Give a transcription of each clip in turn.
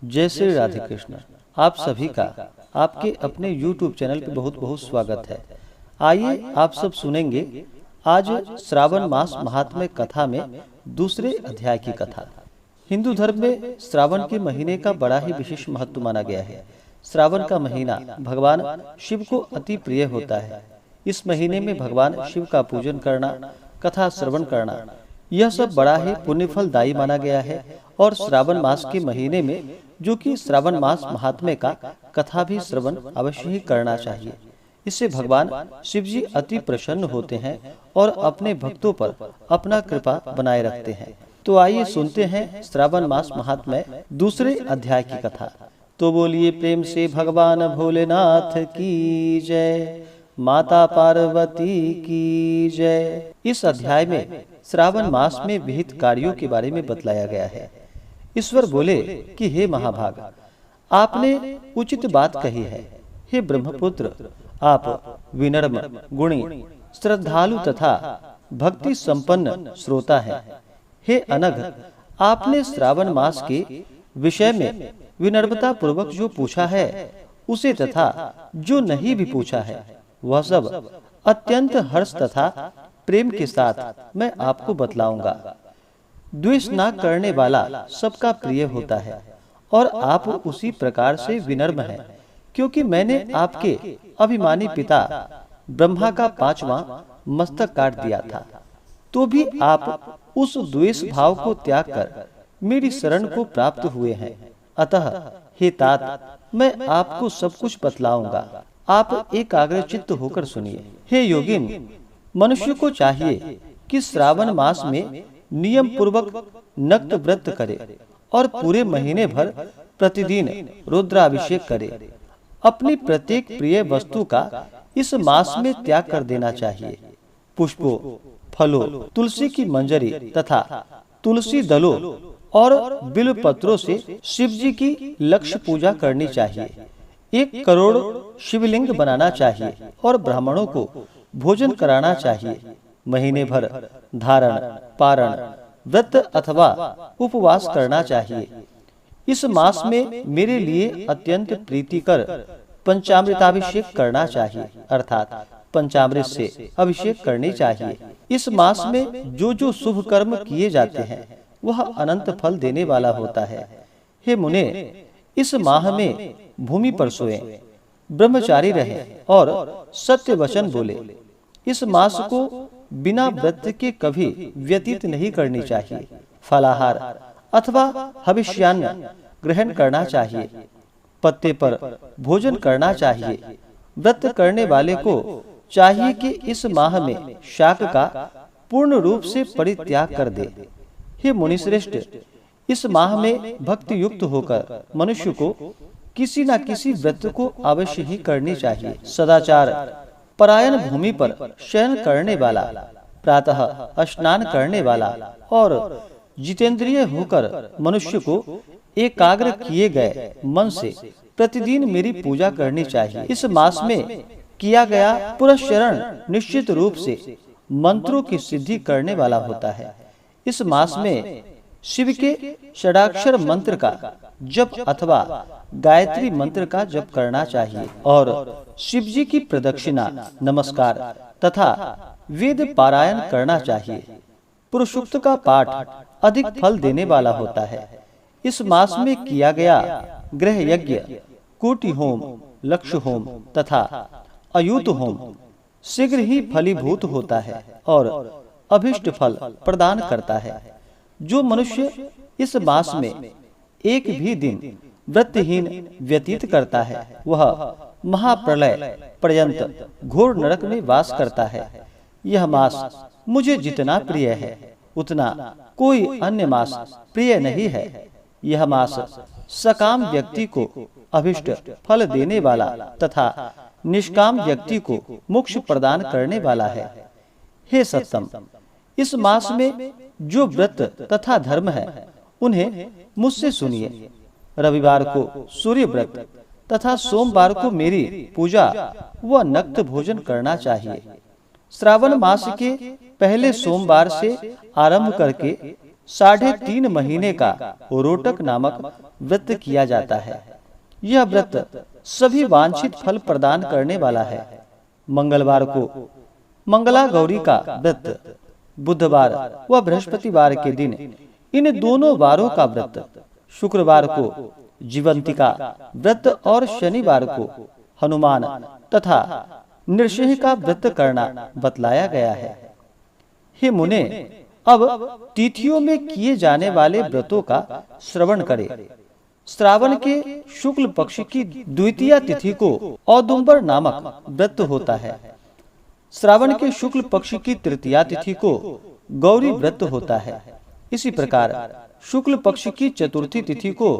जय श्री राधे कृष्ण। आप सभी का आपके अपने YouTube चैनल पे बहुत बहुत स्वागत है। आइए आप सब सुनेंगे आज श्रावण मास महात्म्य कथा में दूसरे अध्याय की कथा। हिंदू धर्म में श्रावण के महीने का बड़ा ही विशेष महत्व माना गया है। श्रावण का महीना भगवान शिव को अति प्रिय होता है। इस महीने में भगवान शिव का पूजन करना, कथा श्रवण करना, यह सब बड़ा ही पुण्यफलदायी माना गया है। और श्रावण मास के महीने में जो कि श्रावण मास महात्म्य का कथा भी श्रवण अवश्य ही करना चाहिए। इससे भगवान शिव जी अति प्रसन्न होते हैं और अपने भक्तों पर अपना कृपा बनाए रखते हैं। तो आइए सुनते हैं श्रावण मास महात्म्य दूसरे अध्याय की कथा। तो बोलिए प्रेम से भगवान भोलेनाथ की जय, माता पार्वती की जय। इस अध्याय में श्रावण मास में विहित कार्यों के बारे में बतलाया गया है। ईश्वर बोले कि हे महाभाग, आपने उचित बात कही है। हे ब्रह्मपुत्र, आप विनम्र, गुणी, श्रद्धालु तथा भक्ति संपन्न श्रोता हैं। हे अनघ, आपने श्रावण मास के विषय में विनम्रता पूर्वक जो पूछा है उसे तथा जो नहीं भी पूछा है वह सब अत्यंत हर्ष तथा प्रेम के साथ मैं आपको बतलाऊंगा। द्वेष न करने वाला सबका प्रिय होता है और आप उसी प्रकार से विनम्र हैं, क्योंकि मैंने आपके अभिमानी पिता ब्रह्मा का 5वां मस्तक काट दिया था, तो भी आप उस द्वेष भाव को त्याग कर मेरी शरण को प्राप्त हुए हैं। अतः हे तात, मैं आपको सब कुछ बतलाऊंगा। आप एकाग्रचित्त होकर सुनिए। हे योगिन, मनुष्य को चाहिए कि श्रावण मास में नियम पूर्वक नक्त व्रत करे और पूरे महीने भर प्रतिदिन रुद्राभिषेक करे। अपनी प्रत्येक प्रिय वस्तु का इस मास में त्याग कर देना चाहिए। पुष्पों, फलों, तुलसी की मंजरी तथा तुलसी दलों और बिल्व पत्रों से शिव जी की लक्ष्य पूजा करनी चाहिए। 1 करोड़ शिवलिंग बनाना चाहिए और ब्राह्मणों को भोजन कराना चाहिए। महीने भर धारण, पारण, व्रत अथवा उपवास करना चाहिए। इस मास में मेरे लिए अत्यंत प्रीतिकर पंचामृताभिषेक करना चाहिए, अर्थात पंचामृत से अभिषेक करनी चाहिए। इस मास में जो जो शुभ कर्म किए जाते हैं वह अनंत फल देने वाला होता है। हे मुने, इस माह में भूमि पर सोएं, ब्रह्मचारी रहें और सत्य वचन बोले। इस मास को बिना व्रत के कभी व्यतीत नहीं करनी चाहिए। फलाहार अथवा हविष्यान्न ग्रहण करना चाहिए। पत्ते पर भोजन करना चाहिए। व्रत करने वाले को चाहिए कि इस माह में शाक का पूर्ण रूप से परित्याग कर दे। हे मुनिश्रेष्ठ, इस माह में भक्ति युक्त होकर मनुष्य को किसी न किसी व्रत को अवश्य ही करनी चाहिए। सदाचार परायण भूमि पर शयन करने वाला, प्रातः स्नान करने वाला और जितेंद्रिय होकर मनुष्य को एकाग्र किए गए मन से प्रतिदिन मेरी पूजा करनी चाहिए। इस मास में किया गया पुरस्चरण निश्चित रूप से मंत्रों की सिद्धि करने वाला होता है। इस मास में शिव के षडाक्षर मंत्र का जप अथवा गायत्री मंत्र का जप करना चाहिए और शिव जी की प्रदक्षिणा, नमस्कार तथा वेद पारायण करना चाहिए। पुरुषोक्त का पाठ अधिक फल देने वाला होता है। इस मास में किया गया ग्रह यज्ञ, कोटि होम, लक्ष्य होम तथा अयूत होम शीघ्र ही फलीभूत होता है और अभिष्ट फल प्रदान करता है। जो मनुष्य इस मास में एक भी दिन व्रतहीन व्यतीत करता है वह महाप्रलय पर्यंत घोर नरक में वास करता है। यह मास मुझे जितना प्रिय है उतना कोई अन्य मास प्रिय नहीं है। यह मास सकाम व्यक्ति को अभिष्ट फल देने वाला तथा निष्काम व्यक्ति को मोक्ष प्रदान करने वाला है। हे सत्तम, इस मास में जो व्रत तथा धर्म है उन्हें मुझसे सुनिए। रविवार को सूर्य व्रत तथा सोमवार को मेरी पूजा व नक्त भोजन करना चाहिए। श्रावण मास के पहले सोमवार से आरंभ करके 3.5 महीने का रोटक नामक व्रत किया जाता है। यह व्रत सभी वांछित फल प्रदान करने वाला है। मंगलवार को मंगला गौरी का व्रत, बुधवार व बृहस्पतिवार के दिन इन दोनों वारों का व्रत, शुक्रवार को जीवंतिका व्रत और शनिवार को हनुमान तथा नृसिंह का व्रत करना बतलाया गया है। हे मुने, अब तिथियों में किए जाने वाले व्रतों का श्रवण करें। श्रावण के शुक्ल पक्ष की द्वितीया तिथि को औदुंबर नामक व्रत होता है। श्रावण के शुक्ल पक्ष की तृतीया तिथि को गौरी व्रत होता है। इसी प्रकार शुक्ल पक्ष की चतुर्थी तिथि को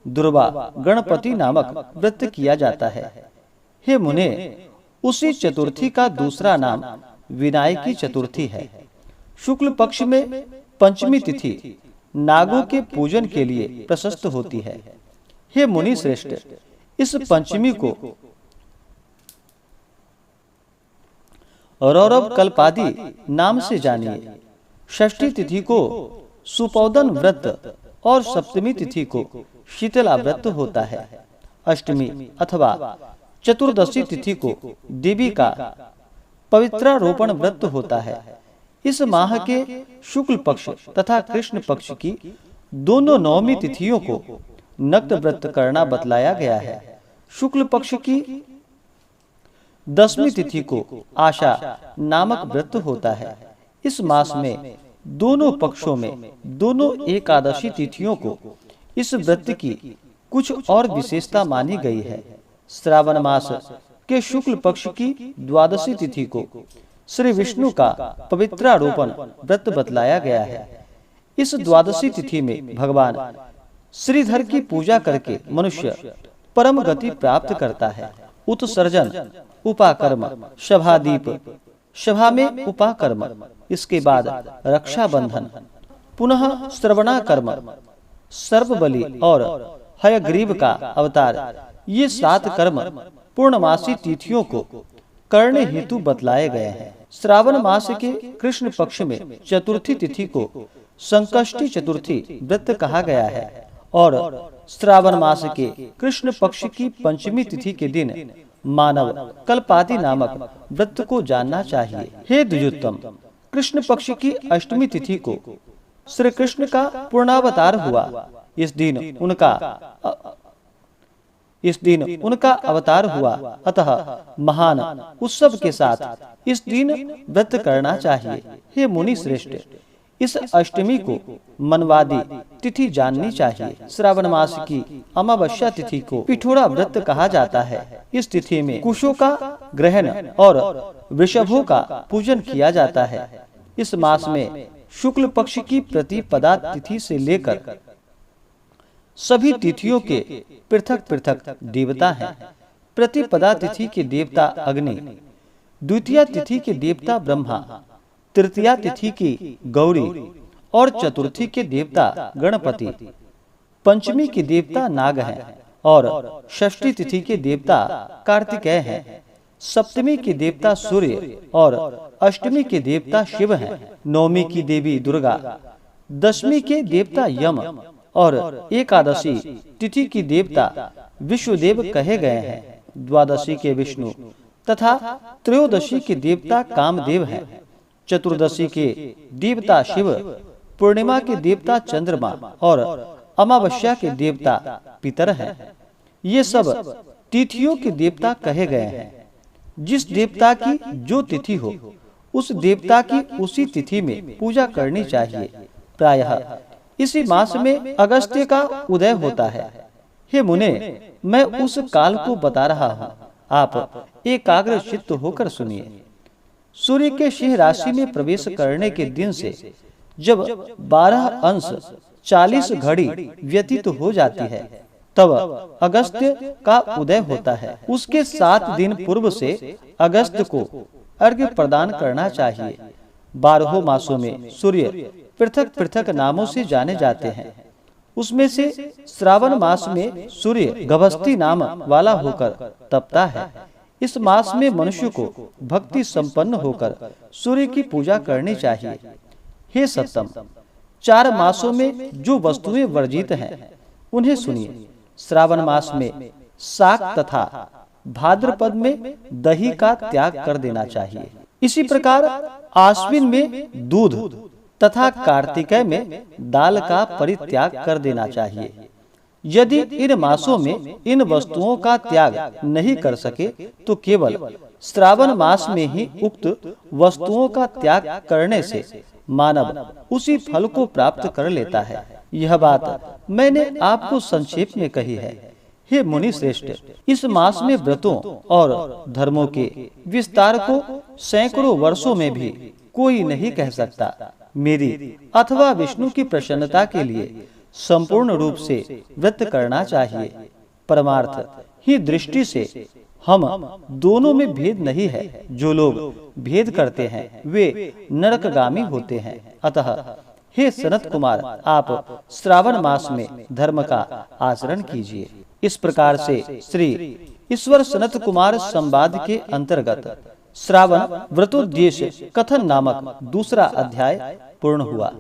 दुर्वा गणपति नामक व्रत किया जाता है। हे मुने, उसी चतुर्थी का दूसरा नाम विनायकी चतुर्थी है। शुक्ल पक्ष में पंचमी तिथि नागों के पूजन के लिए प्रशस्त होती है। हे मुनि श्रेष्ठ, इस पंचमी को रौरव कल्पादि नाम से जानिए। षष्ठी तिथि को सुपौदन व्रत और सप्तमी तिथि को शीतला व्रत होता है। अष्टमी अथवा चतुर्दशी तिथि को देवी का पवित्रारोपण व्रत होता है। इस माह के शुक्ल पक्ष तथा कृष्ण पक्ष की दोनों नवमी तिथियों को नक्त व्रत करना बतलाया गया है। शुक्ल पक्ष की 10वीं तिथि को आशा नामक व्रत होता है। इस मास में दोनों पक्षों में दोनों एकादशी तिथियों को इस व्रत की कुछ और विशेषता मानी गई है। श्रावण मास के शुक्ल पक्ष की 12वीं तिथि को श्री विष्णु का पवित्रारोपण व्रत बतलाया गया है। इस 12वीं तिथि में भगवान श्रीधर की पूजा करके मनुष्य परम गति प्राप्त करता है। उत्सर्जन, उपाकर्म, सभादीप, सभा में उपाकर्म, इसके बाद रक्षाबंधन, पुनः श्रवणाकर्म, सर्वबलि और हयग्रीव का अवतार, ये 7 कर्म पूर्णमासी तिथियों को करने हेतु बतलाए गए हैं। श्रावण मास के कृष्ण पक्ष में चतुर्थी तिथि को संकष्टी चतुर्थी व्रत कहा गया है और श्रावण मास के कृष्ण पक्ष की पंचमी तिथि के दिन मानव कल्पादि नामक व्रत को जानना चाहिए। हे द्विजोत्तम, कृष्ण पक्ष की अष्टमी तिथि को श्री कृष्ण का पूर्णावतार हुआ। इस दिन उनका अवतार हुआ, अतः महान उत्सव के साथ इस दिन व्रत करना चाहिए। हे मुनि श्रेष्ठ, इस अष्टमी को मनवादी तिथि जाननी चाहिए। श्रावण मास की अमावस्या तिथि को पिठोरा व्रत कहा जाता है। इस तिथि में कुशों का ग्रहण और वृषभों का पूजन किया जाता है। इस मास में शुक्ल पक्ष की प्रतिपदा तिथि से लेकर सभी तिथियों के पृथक पृथक देवता हैं। प्रतिपदा तिथि के देवता अग्नि, द्वितीय तिथि के देवता ब्रह्मा, तृतीया तिथि की गौरी और चतुर्थी के देवता गणपति, पंचमी के देवता नाग हैं और षष्ठी तिथि के देवता कार्तिकेय हैं। सप्तमी के देवता सूर्य और अष्टमी के देवता शिव हैं। नवमी की देवी दुर्गा, 10वीं के देवता यम और एकादशी तिथि की देवता विश्वदेव कहे गए हैं। द्वादशी के विष्णु तथा त्रयोदशी के देवता कामदेव हैं। चतुर्दशी के देवता शिव, पूर्णिमा के देवता चंद्रमा और अमावस्या के देवता पितर हैं। ये सब तिथियों के देवता कहे गए हैं। जिस देवता की जो तिथि हो, उस देवता की उसी तिथि में पूजा करनी चाहिए। प्रायः इसी मास में अगस्त्य का उदय होता है। हे मुने, मैं उस काल को बता रहा हूँ, आप एकाग्र चित्त होकर सुनिए। सूर्य के सिंह राशि में प्रवेश करने के दिन से जब 12 अंश 40 घड़ी व्यतीत हो जाती है, तब अगस्त्य का उदय होता है। उसके 7 दिन पूर्व से अगस्त्य को अर्घ्य प्रदान करना चाहिए। 12 मासों में सूर्य पृथक पृथक नामों से जाने जाते हैं। उसमें से श्रावण मास में सूर्य गभस्ती नाम वाला होकर तपता है। इस मास में मनुष्य को भक्ति संपन्न होकर सूर्य की पूजा करनी चाहिए। हे सत्तम, 4 मासों में जो वस्तुएं वर्जित हैं उन्हें सुनिए। श्रावण मास में शाक तथा भाद्रपद में दही का त्याग कर देना चाहिए। इसी प्रकार आश्विन में दूध तथा कार्तिकेय में दाल का परित्याग कर देना चाहिए। यदि इन मासों में इन वस्तुओं का त्याग नहीं कर सके तो केवल श्रावण मास में ही उक्त वस्तुओं का त्याग करने से मानव उसी फल को प्राप्त कर लेता है। यह बात मैंने आपको संक्षेप में कही है। हे मुनि श्रेष्ठ, इस मास में व्रतों और धर्मों के विस्तार को सैकड़ों वर्षों में भी कोई नहीं कह सकता। मेरी अथवा विष्णु की प्रसन्नता के लिए संपूर्ण रूप से व्रत करना चाहिए। परमार्थ ही दृष्टि से हम दोनों में भेद नहीं है। जो लोग भेद करते हैं वे नरकगामी होते हैं। अतः हे सनत कुमार, आप श्रावण मास में धर्म का आचरण कीजिए। इस प्रकार से श्री ईश्वर सनत कुमार संवाद के अंतर्गत श्रावण व्रतोद्देश्य कथन नामक दूसरा अध्याय पूर्ण हुआ।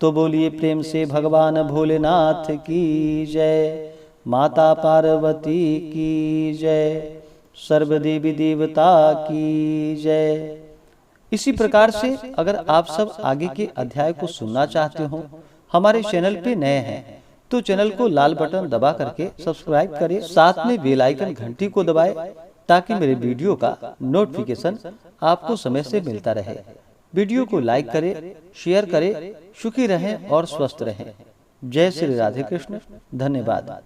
तो बोलिए प्रेम से भगवान भोलेनाथ की जय, माता पार्वती की जय, सर्वदेवी देवता की जय। इसी प्रकार से अगर आप सब आगे के अध्याय को सुनना चाहते हो, हमारे चैनल पे नए हैं तो चैनल को लाल बटन दबा करके सब्सक्राइब करें, साथ में बेल आइकन घंटी को दबाएं ताकि मेरे वीडियो का नोटिफिकेशन आपको समय से मिलता रहे। वीडियो को लाइक करें, शेयर करें। सुखी रहें और स्वस्थ रहें। जय श्री राधे कृष्ण। धन्यवाद।